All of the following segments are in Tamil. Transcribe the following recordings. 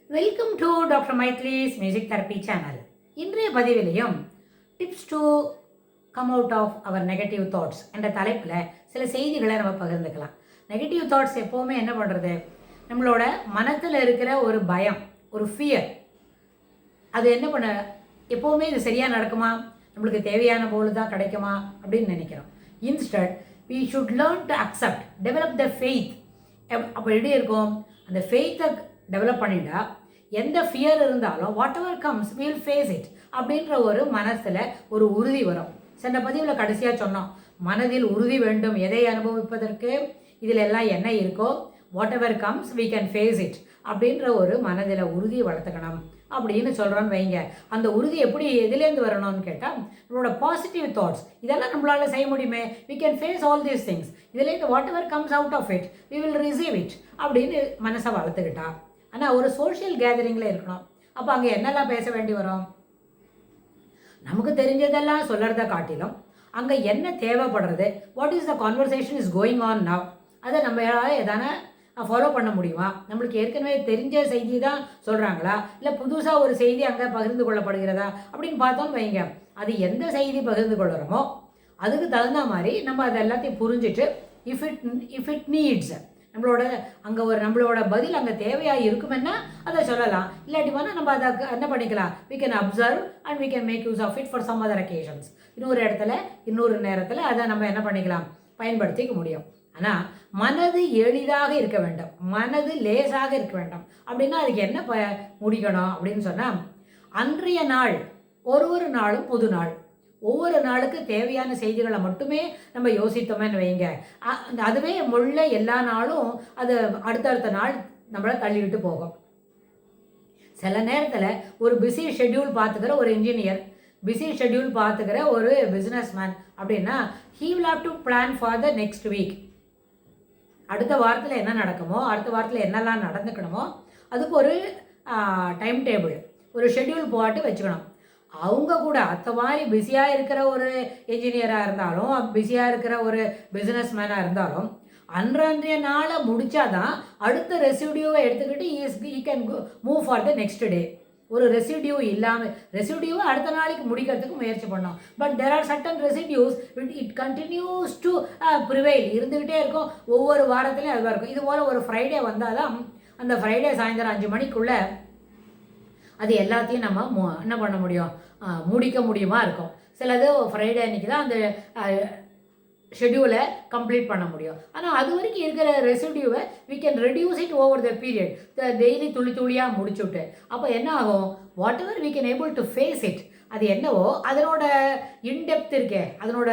வெல்கம் டு டாக்டர் மைத்லிஸ் மியூசிக் தெரப்பி சேனல். இன்றைய பதிவிலையும் tips to come out of our negative thoughts என்ற தலைப்பில் சில செய்திகளை நம்ம பகிர்ந்துக்கலாம். நெகட்டிவ் தாட்ஸ் எப்போவுமே என்ன பண்ணுறது, நம்மளோட மனத்தில் இருக்கிற ஒரு பயம், ஒரு ஃபியர், அது என்ன பண்ண எப்போவுமே இது சரியாக நடக்குமா, நம்மளுக்கு தேவையான போல் தான் கிடைக்குமா அப்படின்னு நினைக்கிறோம். Instead we should learn to accept, develop the faith. அப்போ எப்படி இருக்கும், அந்த ஃபெய்த்தை டெவலப் பண்ணிட்டா எந்த ஃபியர் இருந்தாலும் whatever comes we will face it அப்படின்ற ஒரு மனசில் ஒரு உறுதி வரும். சென்ற பதிவில் கடைசியாக சொன்னோம், மனதில் உறுதி வேண்டும் எதை அனுபவிப்பதற்கு, இதில் எல்லாம் என்ன இருக்கோ whatever comes we can face it அப்படின்ற ஒரு மனதில் உறுதியை வளர்த்துக்கணும் அப்படின்னு சொல்கிறோன்னு வைங்க. அந்த உறுதி எப்படி எதுலேருந்து வரணும்னு கேட்டால் நம்மளோட பாசிட்டிவ் தாட்ஸ், இதெல்லாம் நம்மளால் செய்ய முடியுமே, we can face all these things, இதுலேருந்து whatever comes out of it we will receive it அப்படின்னு மனசை வளர்த்துக்கிட்டா. ஆனால் ஒரு சோஷியல் கேதரிங்கில் இருக்கணும். அப்போ அங்கே என்னெல்லாம் பேச வேண்டி வரும், நமக்கு தெரிஞ்சதெல்லாம் சொல்கிறத காட்டிலும் அங்கே என்ன தேவைப்படுறது, what is the conversation is going on now, அதை நம்ம எதான ஃபாலோ பண்ண முடியுமா, நம்மளுக்கு ஏற்கனவே தெரிஞ்ச செய்தி தான் சொல்கிறாங்களா, இல்லை புதுசாக ஒரு செய்தி அங்கே பகிர்ந்து கொள்ளப்படுகிறதா அப்படின்னு பார்த்தோன்னு வைங்க. அது எந்த செய்தி பகிர்ந்து கொள்கிறோமோ அதுக்கு தகுந்த மாதிரி நம்ம அதை எல்லாத்தையும் புரிஞ்சுட்டு இஃப் இட் நீட்ஸ் நம்மளோட அங்கே ஒரு நம்மளோட பதில் அங்கே தேவையாக இருக்குமென்னா அதை சொல்லலாம். இல்லாட்டி வேணால் நம்ம அதை என்ன பண்ணிக்கலாம், we can observe and we can make use of it for some other occasions. இன்னொரு இடத்துல இன்னொரு நேரத்தில் அதை நம்ம என்ன பண்ணிக்கலாம், பயன்படுத்திக்க முடியும். ஆனால் மனது எளிதாக இருக்க வேண்டும், மனது லேசாக இருக்க வேண்டும். அப்படின்னா அதுக்கு என்ன முடிக்கணும் அப்படின்னு சொன்னால், அன்றைய நாள் ஒரு நாளும் புது நாள், ஒவ்வொரு நாளுக்கு தேவையான செய்திகளை மட்டுமே நம்ம யோசித்தோமேன்னு வைங்க, அதுவே முள்ள எல்லா நாளும் அது அடுத்தடுத்த நாள் நம்மளை தள்ளிவிட்டு போகும். சில நேரத்தில் ஒரு பிஸி ஷெட்யூல் பார்த்துக்கிற ஒரு இன்ஜினியர், பிஸி ஷெட்யூல் பார்த்துக்கிற ஒரு பிஸ்னஸ் மேன் அப்படின்னா he will have to plan for the next week. அடுத்த வாரத்தில் என்ன நடக்குமோ, அடுத்த வாரத்தில் என்னெல்லாம் நடந்துக்கணுமோ அதுக்கு ஒரு டைம் டேபிள், ஒரு ஷெட்யூல் போட்டு வச்சுக்கணும். அவங்க கூட அத்த மாதிரி பிஸியாக இருக்கிற ஒரு என்ஜினியராக இருந்தாலும், பிஸியாக இருக்கிற ஒரு பிஸ்னஸ் மேனாக இருந்தாலும், அன்றைய நாளை முடித்தாதான் அடுத்த ரெசிடியூவை எடுத்துக்கிட்டு ஈ can move for the next day. ஒரு ரெசிடியூ இல்லாமல், ரெசிடியூவை அடுத்த நாளைக்கு முடிக்கிறதுக்கு முயற்சி பண்ணோம். But there are certain residues it continues to prevail, இருந்துக்கிட்டே இருக்கும், ஒவ்வொரு வாரத்துலேயும் அதுவாக இருக்கும். இது போல் ஒரு ஃப்ரைடே வந்தால் தான் அந்த ஃப்ரைடே சாயந்தரம் 5 மணிக்குள்ளே அது எல்லாத்தையும் நம்ம என்ன பண்ண முடியும், முடிக்க முடியுமா இருக்கும். சிலது ஃப்ரைடே அன்றைக்கி தான் அந்த ஷெட்யூலை கம்ப்ளீட் பண்ண முடியும். ஆனால் அது வரைக்கும் இருக்கிற ரெசிடியூவை we can reduce it over the period, daily துளியாக முடிச்சுட்டு. அப்போ என்ன ஆகும், whatever we can able to face it, அது என்னவோ அதனோட இன்டெப்த் இருக்கே, அதனோட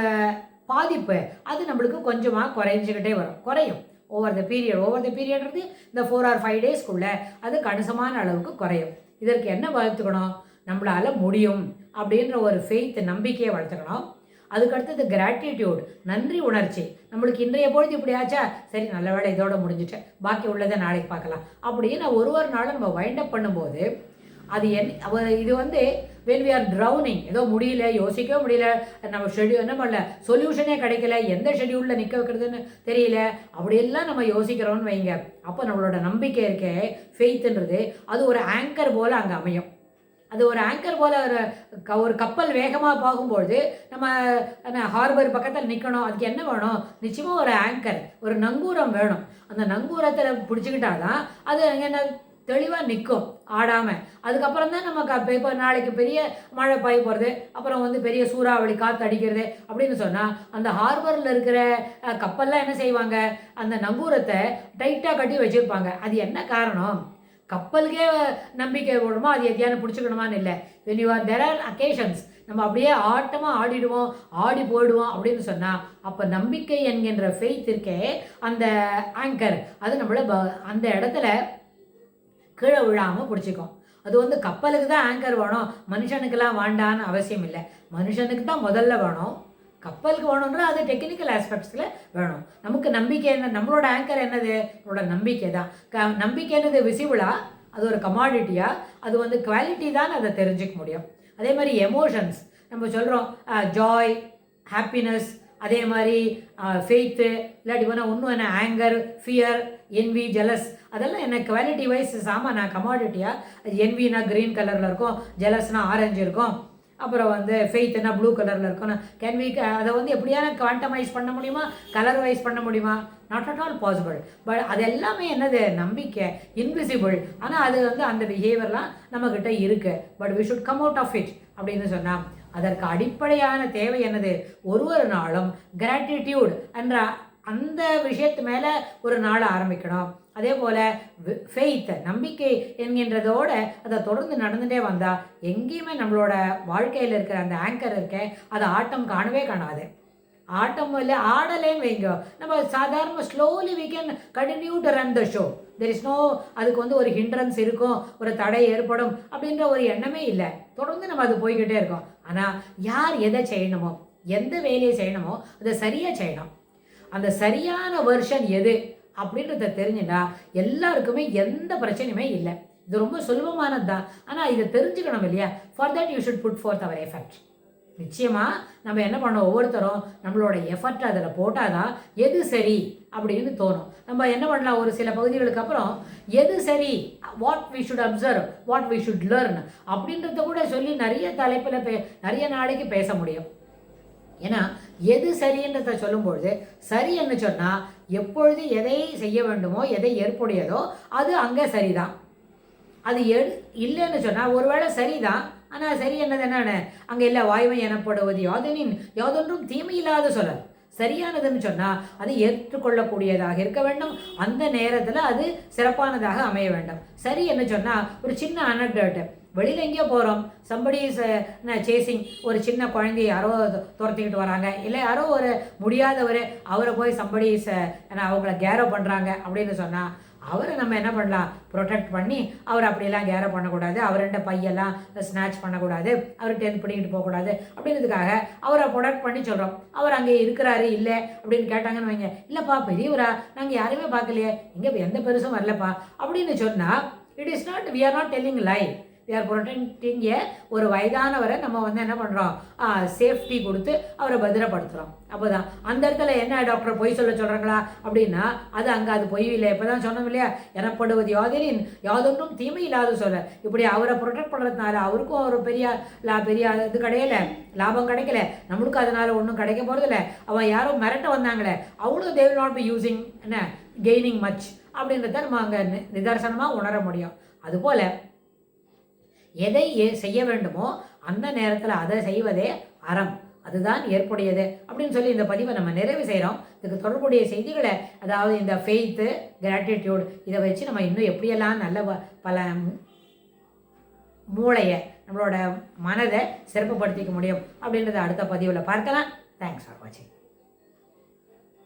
பாதிப்பு அது நம்மளுக்கு கொஞ்சமாக குறைஞ்சிக்கிட்டே குறையும் ஓவர் த பீரியட்றது இந்த 4 or 5 டேஸ்க்குள்ளே அது கணிசமான அளவுக்கு குறையும். இதற்கு என்ன வளர்த்துக்கணும், நம்மளால் முடியும் அப்படின்ற ஒரு ஃபெய்த், நம்பிக்கையை வளர்த்துக்கணும். அதுக்கடுத்தது கிராட்டிடியூட், நன்றி உணர்ச்சி. நம்மளுக்கு இன்றைய பொழுது இப்படி ஆச்சா, சரி நல்ல வேலை இதோட முடிஞ்சிட்டேன், பாக்கி உள்ளதை நாளைக்கு பார்க்கலாம் அப்படின்னு ஒரு நாளும் நம்ம வைண்ட் அப் பண்ணும்போது அது இது when we are drowning, ஏதோ முடியல, யோசிக்கவே முடியல, நம்ம ஷெட்யூல் என்ன பண்ணல, சொல்யூஷனே கிடைக்கல, எந்த ஷெட்யூலில் நிற்க வைக்கிறதுன்னு தெரியல, அப்படியெல்லாம் நம்ம யோசிக்கிறோன்னு வைங்க. அப்போ நம்மளோட நம்பிக்கை இருக்கே, ஃபெய்த்துன்றது அது ஒரு ஆங்கர் போல் அங்கே அமையும். அது ஒரு ஆங்கர் போல் ஒரு கப்பல் வேகமாக போகும்பொழுது நம்ம ஹார்பர் பக்கத்தில் நிற்கணும், அதுக்கு என்ன வேணும், நிச்சயமாக ஒரு ஆங்கர், ஒரு நங்கூரம் வேணும். அந்த நங்கூரத்தில் பிடிச்சிக்கிட்டாதான் அது என்ன தெளிவாக நிற்கும், ஆடாமல். அதுக்கப்புறம் தான் நம்ம இப்போ நாளைக்கு பெரிய மழை பாய போகிறது, அப்புறம் பெரிய சூறாவளி காற்று அடிக்கிறது அப்படின்னு சொன்னால் அந்த ஹார்பரில் இருக்கிற கப்பல்லாம் என்ன செய்வாங்க, அந்த நங்கூரத்தை டைட்டாக கட்டி வச்சுருப்பாங்க. அது என்ன காரணம், கப்பலுக்கே நம்பிக்கை விடுமோ அது எதையான பிடிச்சிக்கணுமான்னு இல்லை. when you are there are occasions நம்ம அப்படியே ஆட்டமாக ஆடிடுவோம், ஆடி போயிடுவோம் அப்படின்னு சொன்னால் அப்போ நம்பிக்கை என்கின்ற ஃபெய்த் இருக்கே, அந்த ஆங்கர் அது நம்மளை அந்த இடத்துல கீழே விழாமல் பிடிச்சிக்கும். அது கப்பலுக்கு தான் ஆங்கர் வேணும், மனுஷனுக்கெல்லாம் வேண்டான்னு அவசியம் இல்லை. மனுஷனுக்கு தான் முதல்ல வேணும், கப்பலுக்கு வேணுன்ற அது டெக்னிக்கல் ஆஸ்பெக்ட்ஸில் வேணும். நமக்கு நம்பிக்கை என்ன, நம்மளோட ஆங்கர் என்னது, நம்மளோட நம்பிக்கை தான். நம்பிக்கை என்னது விசிபிளாக, அது ஒரு கமாடிட்டியாக, அது குவாலிட்டி தான் அதை தெரிஞ்சிக்க முடியும். அதே மாதிரி எமோஷன்ஸ் நம்ம சொல்கிறோம், ஜாய், ஹாப்பினஸ், அதே மாதிரி ஃபெய்த்து, இல்லாட்டி இன்னும் என்ன ஆங்கர், ஃபியர், என்வி ஜெலஸ் அதெல்லாம் என்ன குவாலிட்டி வைஸ் நான் கமாடிட்டியா. என்வினா க்ரீன் கலரில் இருக்கும், ஜெலஸ்னா ஆரஞ்சு இருக்கும், அப்புறம் ஃபெய்த்னா ப்ளூ கலரில் இருக்கும். கேன் வி அதை எப்படியான குவாண்டமைஸ் பண்ண முடியுமா, கலர் வைஸ் பண்ண முடியுமா? Not at all possible. But அது எல்லாமே என்னது, நம்பிக்கை, இன்விசிபிள். ஆனால் அது அந்த பிஹேவியர்லாம் நம்மக்கிட்ட இருக்குது. But we should come out of it அப்படின்னு சொன்னால் அதற்கு அடிப்படையான தேவை என்னது, ஒரு நாளும் கிராட்டிடியூட் என்ற அந்த விஷயத்து மேலே ஒரு நாளை ஆரம்பிக்கணும். அதே போல் ஃபெய்த் நம்பிக்கை என்கின்றதோட அதை தொடர்ந்து நடந்துகிட்டே வந்தால் எங்கேயுமே நம்மளோட வாழ்க்கையில் இருக்கிற அந்த ஆங்கர் இருக்க அதை ஆட்டம் காணவே காணாது. ஆட்டம் இல்லை ஆடலேன்னு வைங்க, நம்ம சாதாரண slowly we can continue to run the show. There is no அதுக்கு ஒரு ஹிண்ட்ரன்ஸ் இருக்கும், ஒரு தடை ஏற்படும் அப்படின்ற ஒரு எண்ணமே இல்லை. தொடர்ந்து நம்ம அது போய்கிட்டே இருக்கோம். ஆனால் யார் எதை செய்யணுமோ, எந்த வேலையை செய்யணுமோ அதை சரியாக செய்யணும். அந்த சரியான வெர்ஷன் எது அப்படின்றத தெரிஞ்சுட்டா எல்லாருக்குமே எந்த பிரச்சனையுமே இல்லை. இது ரொம்ப சுலபமானது தான். ஆனால் இதை தெரிஞ்சுக்கணும் இல்லையா? For that you should put forth our effort. நிச்சயமாக நம்ம என்ன பண்ணோம், ஒவ்வொருத்தரும் நம்மளோட எஃபர்ட் அதில் போட்டால் தான் எது சரி அப்படின்னு தோணும். நம்ம என்ன பண்ணலாம், ஒரு சில பகுதிகளுக்கு அப்புறம் எது சரி, what we should observe, what we should learn அப்படின்றத கூட சொல்லி நிறைய தலைப்பில் நிறைய நாளைக்கு பேச முடியும். ஏன்னா எது சரின்றதை சொல்லும்பொழுது சரியன்னு சொன்னால் எப்பொழுது எதை செய்ய வேண்டுமோ, எதை ஏற்புடையதோ அது அங்கே சரிதான். அது இல்லைன்னு சொன்னால் ஒருவேளை சரிதான், ஆனால் சரி என்னன்னு அங்கே இல்லை, வாய்மை எனப்படுவது யாதொன்றும் தீமை இல்லாத சொல்லல். சரியானதுன்னு சொன்னால் அது ஏற்றுக்கொள்ளக்கூடியதாக இருக்க வேண்டும், அந்த நேரத்தில் அது சிறப்பானதாக அமைய வேண்டும். சரி என்ன சொன்னால் ஒரு சின்ன அனக்டோட்டு, வெளியில் எங்கேயோ போகிறோம், சம்படி சேசிங், ஒரு சின்ன குழந்தைய யாரோ துரத்திக்கிட்டு வராங்க, இல்லை யாரோ ஒரு முடியாதவர் அவரை போய் சம்படி அவங்கள கேரோ பண்ணுறாங்க அப்படின்னு சொன்னால் அவரை நம்ம என்ன பண்ணலாம், ப்ரொடெக்ட் பண்ணி அவர் அப்படியெல்லாம் கேரோ பண்ணக்கூடாது, அவர்கிட்ட பையெல்லாம் ஸ்நாச் பண்ணக்கூடாது, அவர் டென்த் பண்ணிக்கிட்டு போகக்கூடாது அப்படின்றதுக்காக அவரை ப்ரொடெக்ட் பண்ணி சொல்கிறோம். அவர் அங்கே இருக்கிறாரு இல்லை அப்படின்னு கேட்டாங்கன்னு வைங்க, இல்லைப்பா பெரியவரா நாங்கள் யாருமே பார்க்கலையே, இங்கே எந்த பெருசும் வரலப்பா அப்படின்னு சொன்னால் it is not, we are not telling lie, we are protecting ஒரு வயதானவரை நம்ம என்ன பண்ணுறோம், சேஃப்டி கொடுத்து அவரை பத்திரப்படுத்துகிறோம். அப்போ தான் அந்த இடத்துல என்ன டாக்டர் பொய் சொல்கிறாங்களா அப்படின்னா அது அங்கே அது பொய் இல்லை. இப்போ தான் சொன்னோம் இல்லையா, எனப்படுவது யாதொன்றும் தீமை இல்லாத சொல்ல. இப்படி அவரை ப்ரொடெக்ட் பண்ணுறதுனால அவருக்கும் ஒரு பெரிய இது கிடையல, லாபம் கிடைக்கல, நம்மளுக்கும் அதனால் ஒன்றும் கிடைக்க போகிறதில்ல. அவன் யாரும் மிரட்ட வந்தாங்களே அவ்வளோ they will not be using gaining much அப்படின்றத நம்ம அங்கே நிதர்சனமாக உணர முடியும். அதுபோல் எதை செய்ய வேண்டுமோ அந்த நேரத்தில் அதை செய்வதே அறம், அதுதான் ஏற்புடையது அப்படின்னு சொல்லி இந்த பதிவை நம்ம நிறைவு செய்கிறோம். இதுக்கு தொடர்புடைய செய்திகளை, அதாவது இந்த ஃபெய்த்து, கிராட்டிடியூட், இதை வச்சு நம்ம இன்னும் எப்படியெல்லாம் நல்ல பல மூளையை, நம்மளோட மனதை சிறப்புப்படுத்திக்க முடியும் அப்படின்றத அடுத்த பதிவில் பார்க்கலாம். தேங்க்ஸ் ஃபார் வாட்சிங்.